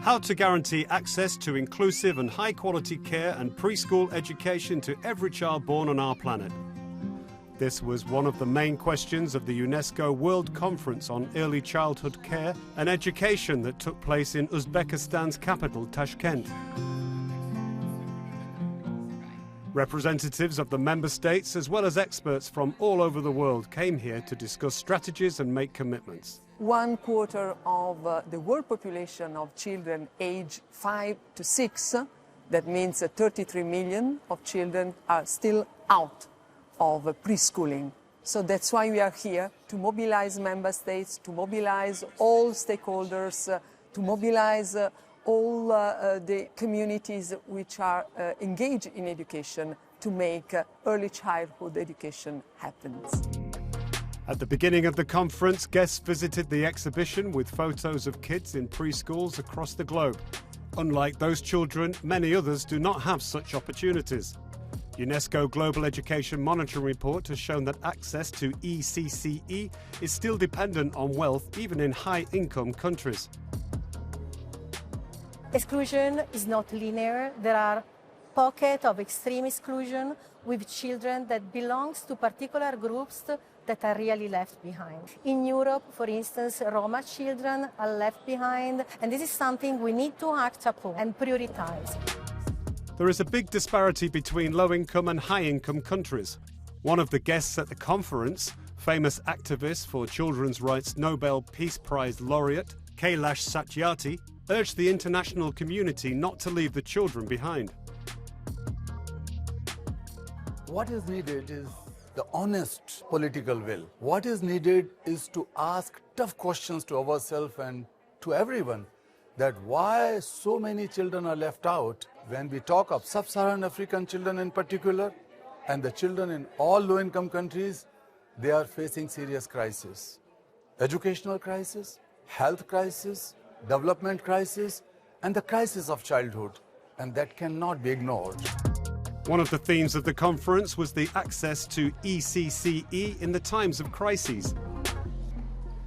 How to guarantee access to inclusive and high-quality care and preschool education to every child born on our planet. This was one of the main questions of the UNESCO World Conference on Early Childhood Care and Education that took place in Uzbekistan's capital, Tashkent. Representatives of the member states, as well as experts from all over the world, came here to discuss strategies and make commitments. 1/4 of the world population of children aged 5 to 6, that means 33 million of children are still out of preschooling. So that's why we are here, to mobilize member states, to mobilize all stakeholders, to mobilize all the communities which are engaged in education to make early childhood education happen. At the beginning of the conference, guests visited the exhibition with photos of kids in preschools across the globe. Unlike those children, many others do not have such opportunities. UNESCO Global Education Monitoring report has shown that access to ECCE is still dependent on wealth, even in high-income countries. Exclusion is not linear. There are pockets of extreme exclusion with children that belong to particular groups that are really left behind. In Europe, for instance, Roma children are left behind, and this is something we need to act upon and prioritize. There is a big disparity between low-income and high-income countries. One of the guests at the conference, famous activist for children's rights Nobel Peace Prize laureate Kailash Satyarthi, urged the international community not to leave the children behind. What is needed is the honest political will. What is needed is to ask tough questions to ourselves and to everyone, that why so many children are left out. When we talk of sub-Saharan African children in particular, and the children in all low-income countries, they are facing serious crises. Educational crisis, health crisis, development crisis, and the crisis of childhood, and that cannot be ignored. One of the themes of the conference was the access to ECCE in the times of crises.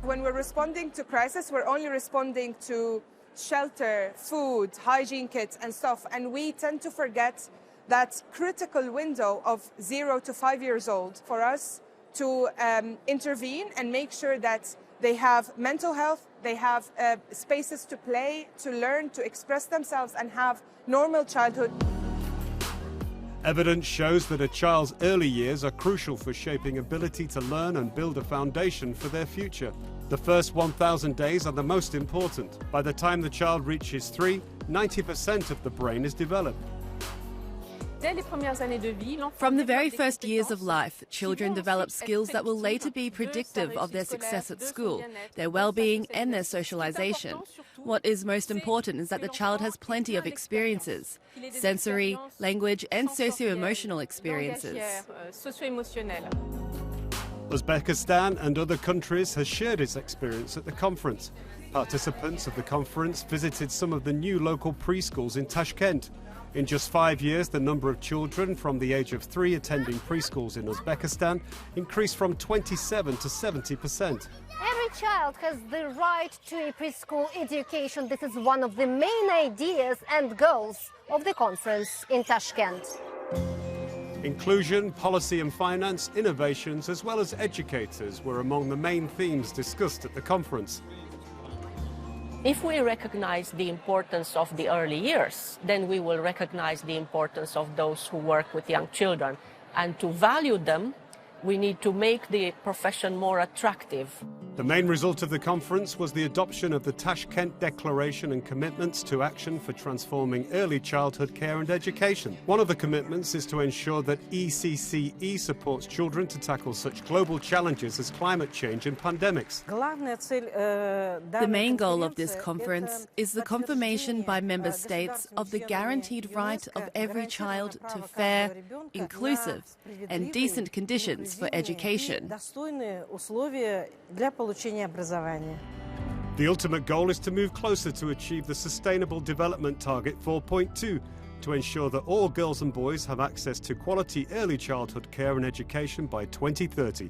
When we're responding to crisis, we're only responding to shelter, food, hygiene kits and stuff, and we tend to forget that critical window of 0 to 5 years old for us to intervene and make sure that they have mental health, they have spaces to play, to learn, to express themselves and have normal childhood. Evidence shows that a child's early years are crucial for shaping ability to learn and build a foundation for their future. The first 1,000 days are the most important. By the time the child reaches 3, 90% of the brain is developed. From the very first years of life, children develop skills that will later be predictive of their success at school, their well-being and their socialization. What is most important is that the child has plenty of experiences, sensory, language and socio-emotional experiences. Uzbekistan and other countries has shared its experience at the conference. Participants of the conference visited some of the new local preschools in Tashkent. In just 5 years, the number of children from the age of 3 attending preschools in Uzbekistan increased from 27 to 70%. Every child has the right to a preschool education. This is one of the main ideas and goals of the conference in Tashkent. Inclusion, policy and finance, innovations, as well as educators were among the main themes discussed at the conference. If we recognize the importance of the early years, then we will recognize the importance of those who work with young children. And to value them, we need to make the profession more attractive. The main result of the conference was the adoption of the Tashkent Declaration and commitments to action for transforming early childhood care and education. One of the commitments is to ensure that ECCE supports children to tackle such global challenges as climate change and pandemics. The main goal of this conference is the confirmation by member states of the guaranteed right of every child to fair, inclusive and decent conditions for education. The ultimate goal is to move closer to achieve the Sustainable Development Target 4.2 to ensure that all girls and boys have access to quality early childhood care and education by 2030.